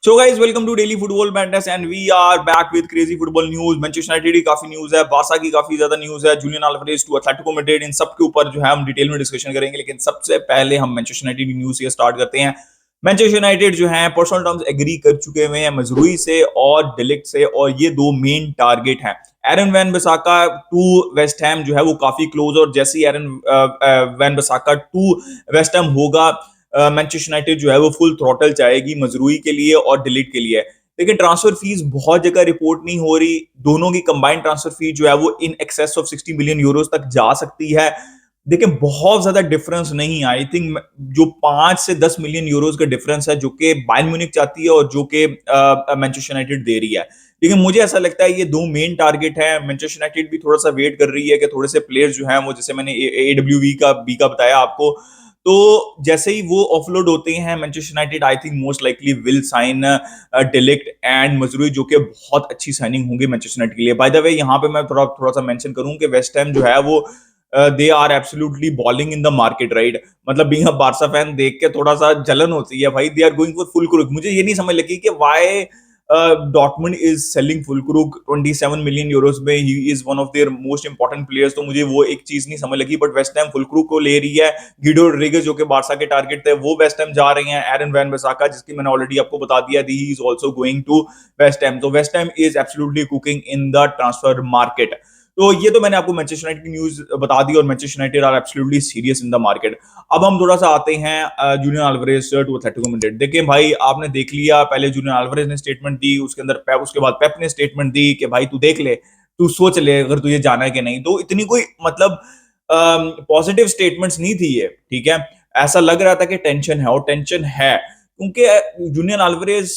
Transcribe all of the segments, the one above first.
So guys, welcome to Daily Football Madness and we are back with crazy football news. Manchester United की काफी news है, Barça की काफी ज्यादा news है, Julian Alvarez to Atletico Madrid, इन सब के ऊपर जो है हम डिटेल में डिस्कशन करेंगे। लेकिन सबसे पहले हम मैनचेस्टर यूनाइटेड की न्यूज से स्टार्ट करते हैं। मैनचेस्टर यूनाइटेड जो है पर्सनल टर्म्स एग्री कर चुके हुए हैं मजरूई से और डिलिक्ट से, और ये दो मेन टारगेट हैं। Aaron Wan Bissaka to West Ham जो है वो काफी क्लोज, और जैसे ही Aaron Wan Bissaka to West Ham होगा, मैनचेस्टर यूनाइटेड जो है वो फुल थ्रॉटल जाएगी मजरूई के लिए और डिलीट के लिए। लेकिन ट्रांसफर फीस बहुत जगह रिपोर्ट नहीं हो रही, दोनों की कंबाइंड ट्रांसफर फी जो है वो in excess of 60 million euros तक जा सकती है। देखिए बहुत ज्यादा डिफरेंस नहीं, आई थिंक जो 5 से 10 मिलियन यूरोज का डिफरेंस है जो कि बायर्न म्यूनिख चाहती है और जो कि मैनचेस्टर यूनाइटेड दे रही है। लेकिन मुझे ऐसा लगता है ये दो मेन टारगेट है। मैनचेस्टर यूनाइटेड भी थोड़ा सा वेट कर रही है कि थोड़े से प्लेयर्स जो हैं वो, जैसे मैंने AWV का बी का बताया आपको, तो जैसे ही वो ऑफलोड होते हैं Manchester United I think most likely will sign de Ligt and Mazraoui, जो कि बहुत अच्छी साइनिंग होंगी मैनचेस्टर यूनाइटेड के लिए। बाय द वे यहाँ पे मैं थोड़ा थोड़ा सा मेंशन करूं कि वेस्ट हैम जो है वो they are absolutely balling in the market, right. मतलब बीइंग अ बारसा फैन देख के थोड़ा सा जलन होती है भाई। They are going for Fullkrug. मुझे ये नहीं समझ लगी कि why Dortmund is selling Fullkrug 27 million euros में। He is one of their most important players, तो मुझे वो एक चीज नहीं समझ लगी। बट वेस्ट हैम फुलक्रूग को ले रही है। गिडो रोड्रिगेज जो कि बारसा के टारगेट थे वो वेस्ट हैम जा रहे हैं। एरन वैन बिसाका जिसकी मैंने ऑलरेडी आपको बता दिया थी, he is also going to West Ham. तो West Ham is absolutely cooking in the transfer market. तो ये तो मैंने आपको मैनचेस्टर यूनाइटेड की न्यूज बता दी, और Manchester United are absolutely serious in the market. अब हम थोड़ा सा आते हैं Julian Alvarez to Atletico Madrid. देखिए भाई, आपने देख लिया, पहले जूलियन अल्वारेज ने स्टेटमेंट दी, उसके अंदर उसके बाद पेप ने स्टेटमेंट दी कि भाई तू देख ले, तू सोच ले अगर तुझे जाना है कि नहीं। तो इतनी कोई मतलब पॉजिटिव स्टेटमेंट्स नहीं थी ये, ठीक है। ऐसा लग रहा था कि टेंशन है, और टेंशन है क्योंकि जूलियन अल्वारेज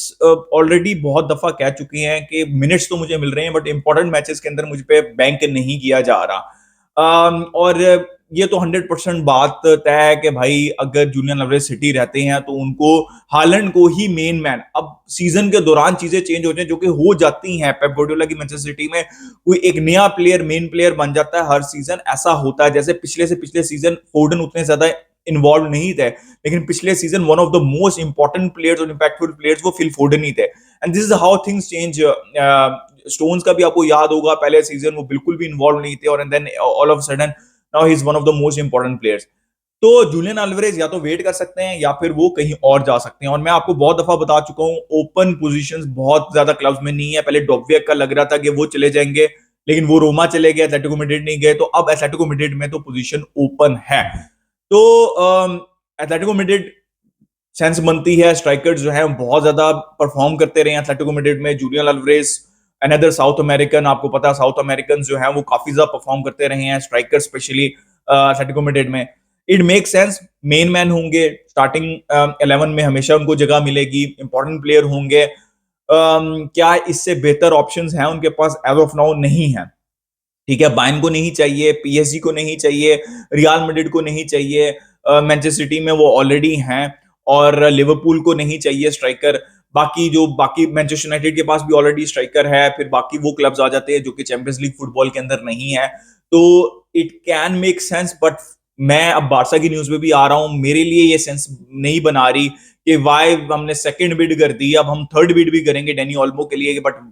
ऑलरेडी बहुत दफा कह चुके हैं कि मिनट्स तो मुझे मिल रहे हैं बट इंपॉर्टेंट मैचेस के अंदर मुझ पे बैंक नहीं किया जा रहा। और ये तो 100% बात तय है कि भाई अगर जूलियन अल्वारेज सिटी रहते हैं तो उनको हालैंड को ही मेन मैन, अब सीजन के दौरान चीजें चेंज हो जाए जो कि हो जाती हैं। पेप गार्डियोला की मैनचेस्टर सिटी में कोई एक नया प्लेयर मेन प्लेयर बन जाता है हर सीजन, ऐसा होता है। जैसे पिछले से पिछले सीजन फोर्डन उतने ज्यादा इन्वॉल्व नहीं थे, लेकिन पिछले season one of the most important players और इंपैक्टफुल प्लेयर्स वो फिल फोर्डन ही थे। And this is how things change. Stones का भी आपको याद होगा, पहले सीजन वो बिल्कुल भी इन्वॉल्व नहीं थे, और then all of sudden now he is one of the most important players. तो जूलियन अल्वारेज या तो वेट कर सकते हैं या फिर वो कहीं और जा सकते हैं। और मैं आपको बहुत दफा बता चुका हूं, ओपन पोजीशंस बहुत ज्यादा क्लब्स में नहीं है। पहले डॉबवेक का लग रहा था कि वो चले जाएंगे, लेकिन वो रोमा चले गए, एटलेटिको मैड्रिड नहीं गए। तो अब एटलेटिको मैड्रिड में तो पोजीशन ओपन है। तो एटलेटिको मैड्रिड सेंस बनती है, स्ट्राइकर्स जो है बहुत ज्यादा परफॉर्म करते रहे हैं एटलेटिको मैड्रिड में। Julian Alvarez another South American, आपको पता है साउथ अमेरिकन जो है वो काफी ज्यादा परफॉर्म करते रहे हैं, स्ट्राइकर स्पेशली एटलेटिको मैड्रिड में। It make sense, main man होंगे, स्टार्टिंग 11 में हमेशा उनको जगह मिलेगी, इंपॉर्टेंट प्लेयर होंगे। क्या इससे बेहतर ऑप्शंस हैं उनके पास? एज ऑफ नाउ नहीं है, ठीक है। बायर्न को नहीं चाहिए, PSG को नहीं चाहिए, रियल मैड्रिड को नहीं चाहिए, मैनचेस्टर सिटी में वो ऑलरेडी हैं, और लिवरपूल को नहीं चाहिए स्ट्राइकर। बाकी मैनचेस्टर यूनाइटेड के पास भी ऑलरेडी स्ट्राइकर है। फिर बाकी वो क्लब्स आ जाते हैं जो कि चैंपियंस लीग फुटबॉल के अंदर नहीं है। तो it can make sense, but मैं अब बारसा की न्यूज में भी आ रहा हूं, मेरे लिए ये सेंस नहीं बना रही कि वाई हमने सेकंड बिड कर दी, अब हम थर्ड बिड भी करेंगे डैनी ओल्मो के लिए। But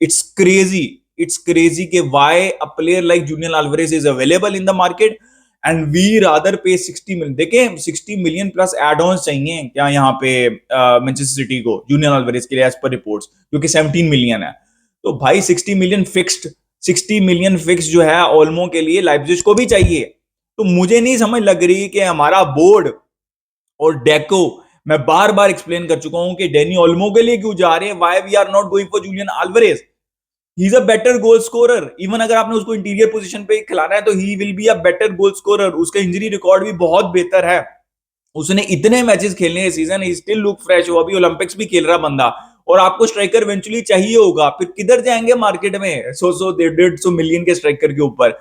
it's crazy, it's crazy कि why a player like Julian Alvarez is available in the market and we rather pay 60 million। देखें 60 मिलियन प्लस एड ऑन चाहिए क्या यहाँ पे मैनचेस्टर सिटी को जूलियन अल्वारेज के लिए, एज पर रिपोर्ट्स, जो कि 17 मिलियन है। तो भाई 60 मिलियन फिक्स्ड, 60 मिलियन फिक्स जो है ओल्मो के लिए लाइप्जिग को भी चाहिए। तो मुझे नहीं समझ लग रही कि हमारा बोर्ड और डेको, मैं बार बार एक्सप्लेन कर चुका हूं कि डैनी ओल्मो के लिए क्यों जा रहे हैं, why we are not going for Julian Alvarez. He is a better goal scorer. Even अगर आपने उसको इंटीरियर पोजीशन पे खिलाना है तो he will be a better goal scorer. उसका इंजरी रिकॉर्ड भी बहुत बेहतर है, उसने इतने मैचेस खेलने हैं season, he still look fresh. वो अभी ओलंपिक्स भी खेल रहा बंदा, और आपको स्ट्राइकर इवेंचुअली चाहिए होगा, फिर किधर जाएंगे मार्केट में 100-150 मिलियन के स्ट्राइकर के ऊपर।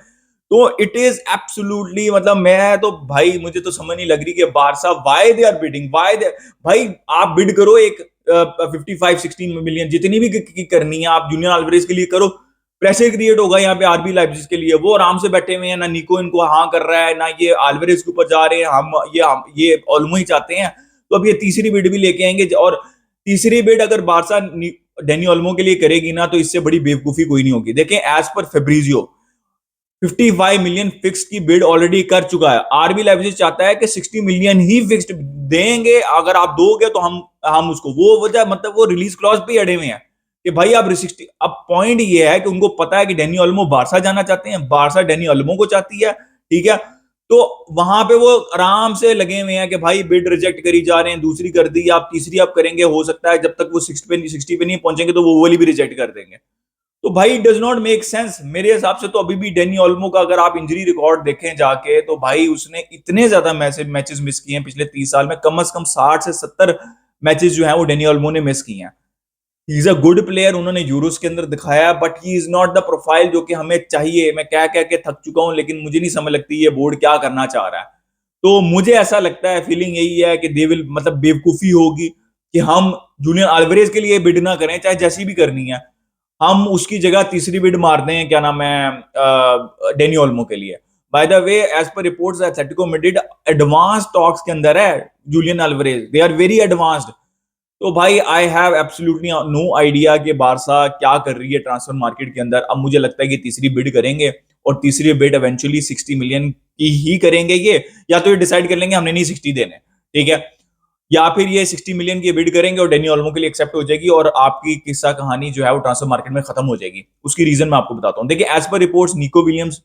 तो इट इज एब्सोल्युटली, मतलब मैं तो भाई मुझे तो समझ नहीं लग रही कि Barca why they are bidding, भाई आप बिड करो एक 55-60 मिलियन जितनी भी करनी है आप जूलियन अल्वारेज के लिए करो। प्रेशर क्रिएट होगा यहाँ पे आरबी लाइप्जिग के लिए, वो आराम से बैठे हुए हैं, ना निको इनको हाँ कर रहा है, ना ये अल्वारेज के ऊपर जा रहे हैं। हम ये ओल्मो ही चाहते हैं, तो अब ये तीसरी बिड भी लेके आएंगे, और तीसरी बिड अगर बारसा डेनी ओल्मो के लिए करेगी ना, तो इससे बड़ी बेवकूफी कोई नहीं होगी। देखें, as per Fabrizio 55 million fix की बिड ऑलरेडी कर चुका है। आरबी लाइप्जिग चाहता है कि 60 मिलियन ही फिक्स्ड देंगे, अगर आप दोगे तो हम उसको, वो वजह मतलब वो रिलीज क्लॉज पे अड़े हुए हैं कि भाई आप 60। अब पॉइंट ये है कि उनको पता है कि डेनी ओल्मो बारसा जाना चाहते हैं, बारसा डेनी ओल्मो को चाहती है, ठीक है। तो वहां पे वो आराम से लगे हुए हैं कि भाई बिड रिजेक्ट करी जा रहे हैं, दूसरी कर दी, आप तीसरी आप करेंगे, हो सकता है जब तक वो 60 पे नहीं पहुंचेंगे तो वो वाली भी रिजेक्ट कर देंगे। तो भाई डज नॉट मेक सेंस मेरे हिसाब से। तो अभी भी डेनी ओल्मो का अगर आप इंजरी रिकॉर्ड देखें जाके, तो भाई उसने इतने ज्यादा मैचेस मिस किए हैं पिछले 30 साल में, कम से कम 60 से 70 मैचेस जो है वो डेनी ओल्मो ने मिस किए हैं। ही इज अ गुड प्लेयर, उन्होंने यूरोस के अंदर दिखाया, but he is not the profile जो कि हमें चाहिए। मैं कह कह के थक चुका हूं, लेकिन मुझे नहीं समझ लगती ये बोर्ड क्या करना चाह रहा है। तो मुझे ऐसा लगता है, फीलिंग यही है कि दे विल, मतलब बेवकूफी होगी कि हम जूलियन अल्वारेज के लिए बिड ना करें, चाहे जैसी भी करनी है, हम उसकी जगह तीसरी बिड मार दें, क्या नाम है, डेनी ओल्मो के लिए। By the way, as per reports Atletico Madrid advance talks के अंदर है Julian Alvarez, they are very advanced. तो भाई I have absolutely no idea कि बारसा क्या कर रही है ट्रांसफर मार्केट के अंदर। अब मुझे लगता है कि तीसरी बिड करेंगे, और तीसरी बिड इवेंचुअली 60 मिलियन की ही करेंगे ये, या तो ये डिसाइड कर लेंगे हमने नहीं 60 देने, ठीक है, या फिर ये 60 मिलियन की बिड करेंगे और डेनी ओल्मो के लिए एक्सेप्ट हो जाएगी, और आपकी किस्सा कहानी जो है वो ट्रांसफर मार्केट में खत्म हो जाएगी। उसकी रीजन मैं आपको बताता हूं। देखिए, as per reports Nico Williams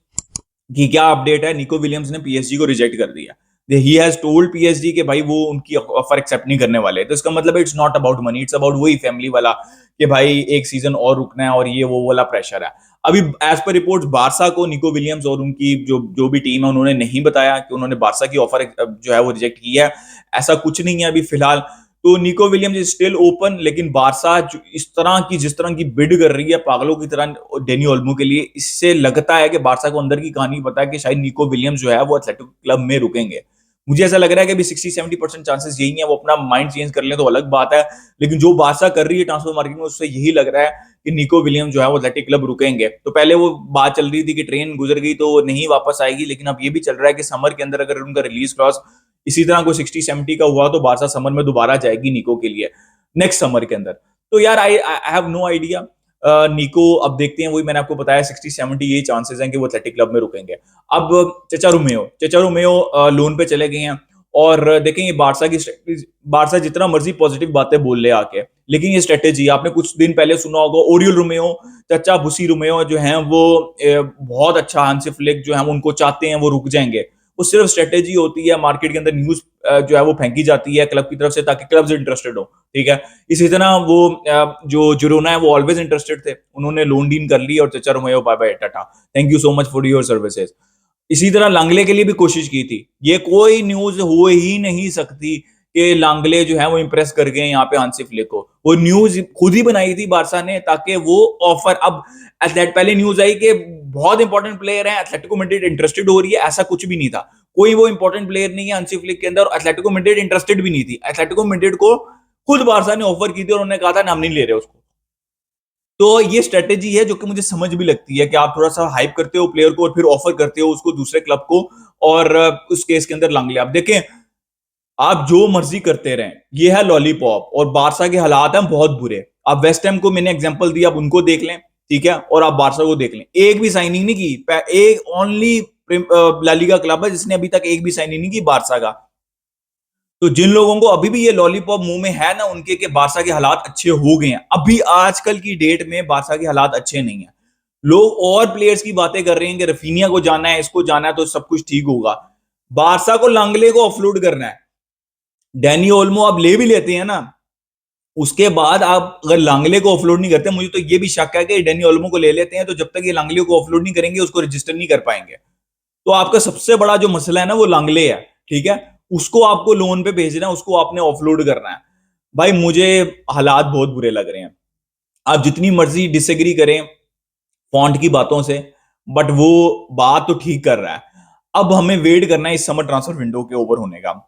की क्या अपडेट है, निको विलियम्स ने पीएसजी को रिजेक्ट कर दिया। ही हैज टोल्ड पीएसजी कि भाई वो उनकी ऑफर एक्सेप्ट नहीं करने वाले। तो इसका मतलब it's not about money, it's about वही फैमिली वाला कि भाई एक सीजन और रुकना है, और ये वो वाला प्रेशर है। अभी एज पर रिपोर्ट्स बारसा को निको विलियम्स और उनकी जो जो भी टीम है उन्होंने नहीं बताया कि उन्होंने बारसा की ऑफर जो है वो रिजेक्ट की है। ऐसा कुछ नहीं है अभी फिलहाल। तो Nico Williams is still open, लेकिन बारसा इस तरह की, जिस तरह की बिड कर रही है पागलों की तरह डेनी ओल्मो के लिए, इससे लगता है कि बारसा को अंदर की कहानी पता है कि शायद निको विलियम्स जो है वो एथलेटिको क्लब में रुकेंगे। मुझे ऐसा लग रहा है कि अभी 60-70% चांसेस यही है, वो अपना माइंड चेंज कर ले तो अलग बात है। लेकिन जो बारसा कर रही है ट्रांसफर मार्केट में, उससे यही लग रहा है कि निको विलियम्स जो है वो एथलेटिक क्लब रुकेंगे। तो पहले वो बात चल रही थी कि ट्रेन गुजर गई तो नहीं वापस आएगी, लेकिन अब ये भी चल रहा है कि समर के अंदर अगर उनका रिलीज क्लॉज इसी तरह कोई 60-70 का हुआ तो बारसा समर में दोबारा जाएगी निको के लिए, नेक्स्ट समर के अंदर। तो यार आई हैव नो आइडिया। निको अब देखते हैं, वही मैंने आपको बताया 60-70 ये चांसेस हैं कि वो एथलेटिक क्लब में रुकेंगे। अब चेचा रोमेयो लोन पे चले गए हैं, और देखेंगे बारसा की बारसा जितना मर्जी पॉजिटिव बातें बोल ले आके, लेकिन ये स्ट्रेटेजी आपने कुछ दिन पहले सुना होगा, ओरियल रोमेयो, चचा बुसी रोमेयो जो हैं वो बहुत अच्छा, हांसी फ्लिक जो है उनको चाहते हैं वो रुक जाएंगे। वो सिर्फ स्ट्रेटेजी होती है, मार्केट के अंदर न्यूज जो है वो फेंकी जाती है क्लब की तरफ से ताकि क्लब्स इंटरेस्टेड हो, ठीक है। इसी तरह वो जो जिरोना है वो ऑलवेज इंटरेस्टेड थे, उन्होंने लोन डील कर ली और चचा रोमेयो बाय बाय टाटा, thank you so much for your services. इसी तरह लांगले के लिए भी कोशिश की थी। ये कोई न्यूज हो ही नहीं सकती कि लांगले जो है वो इंप्रेस कर गए यहाँ पे हांसी फ्लिक को। वो न्यूज खुद ही बनाई थी बारसा ने ताकि वो ऑफर, अब एथलेट पहले न्यूज आई कि बहुत इंपॉर्टेंट प्लेयर है, एथलेटिको मैड्रिड इंटरेस्टेड हो रही है, ऐसा कुछ भी नहीं था। कोई वो इंपॉर्टेंट प्लेयर नहीं है हांसी फ्लिक के अंदर, और एथलेटिको मैड्रिड इंटरेस्टेड भी नहीं थी। एथलेटिको मैड्रिड को खुद बारसा ने ऑफर की थी और उन्होंने कहा था हम नहीं ले रहे उसको। तो ये स्ट्रेटेजी है जो कि मुझे समझ भी लगती है कि आप थोड़ा सा हाइप करते हो प्लेयर को और फिर ऑफर करते हो उसको दूसरे क्लब को, और उस केस के अंदर लांगले आप देखें, आप जो मर्जी करते रहें, ये है लॉलीपॉप, और बारसा के हालात हैं बहुत बुरे। आप वेस्ट हैम को मैंने एग्जांपल दिया, आप उनको देख लें, ठीक है, और आप बारसा को देख लें, एक भी साइनिंग नहीं की। एक ओनली ला लीगा क्लब है जिसने अभी तक एक भी साइनिंग नहीं की बारसा का। तो जिन लोगों को अभी भी ये लॉलीपॉप मुंह में है ना उनके के बारसा के हालात अच्छे हो गए हैं, अभी आजकल की डेट में बारसा के हालात अच्छे नहीं है। लोग और प्लेयर्स की बातें कर रहे हैं कि रफीनिया को जाना है, इसको जाना है तो सब कुछ ठीक होगा। बारसा को लांगले को ऑफलोड करना है। डैनी ओल्मो आप ले भी लेते हैं ना, उसके बाद आप अगर लांगले को ऑफलोड नहीं करते, मुझे तो ये भी शक है कि डैनी ओल्मो को ले लेते हैं तो जब तक ये लांगले को ऑफलोड नहीं करेंगे उसको रजिस्टर नहीं कर पाएंगे। तो आपका सबसे बड़ा जो मसला है ना वो लांगले है, ठीक है, उसको आपको लोन पे भेजना है, उसको आपने ऑफलोड करना है। भाई मुझे हालात बहुत बुरे लग रहे हैं। आप जितनी मर्जी डिसएग्री करें फॉन्ट की बातों से, बट वो बात तो ठीक कर रहा है। अब हमें वेट करना है इस समर ट्रांसफर विंडो के ओवर होने का।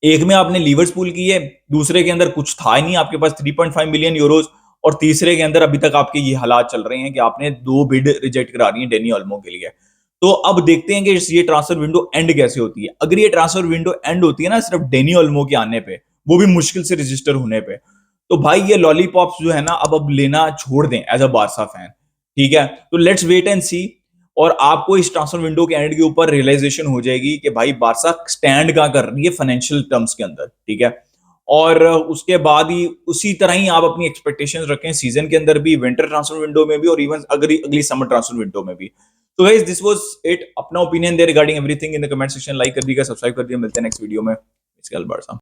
एक में आपने लिवरपूल की है, दूसरे के अंदर कुछ था ही नहीं आपके पास 3.5 मिलियन यूरोज, और तीसरे के अंदर अभी तक आपके ये हालात चल रहे हैं कि आपने 2 बिड रिजेक्ट करा रही है डेनी ओल्मो के लिए। तो अब देखते हैं कि ये ट्रांसफर विंडो एंड कैसे होती है। अगर ये ट्रांसफर विंडो एंड होती है ना सिर्फ डेनी ओल्मो के आने पे, वो भी मुश्किल से रजिस्टर होने पे, तो भाई ये लॉलीपॉप्स जो है ना अब लेना छोड़ दें एज अ बारसा फैन, ठीक है। तो लेट्स वेट एंड सी, और आपको इस ट्रांसफर विंडो के एंड के ऊपर रियलाइजेशन हो जाएगी कि भाई बारसा स्टैंड कहां कर रही है फाइनेंशियल टर्म्स के अंदर, ठीक है। और उसके बाद ही उसी तरह ही आप अपनी एक्सपेक्टेशंस रखें सीजन के अंदर भी, विंटर ट्रांसफर विंडो में भी, और इवन अगली अगली समर ट्रांसफर विंडो में भी। तो गाइस दिस वाज इट, अपना opinion they regarding everything in the comment section, like कर दीजिएगा, सब्सक्राइब कर दीजिए, मिलते हैं नेक्स्ट वीडियो में। इसके अलबारसा।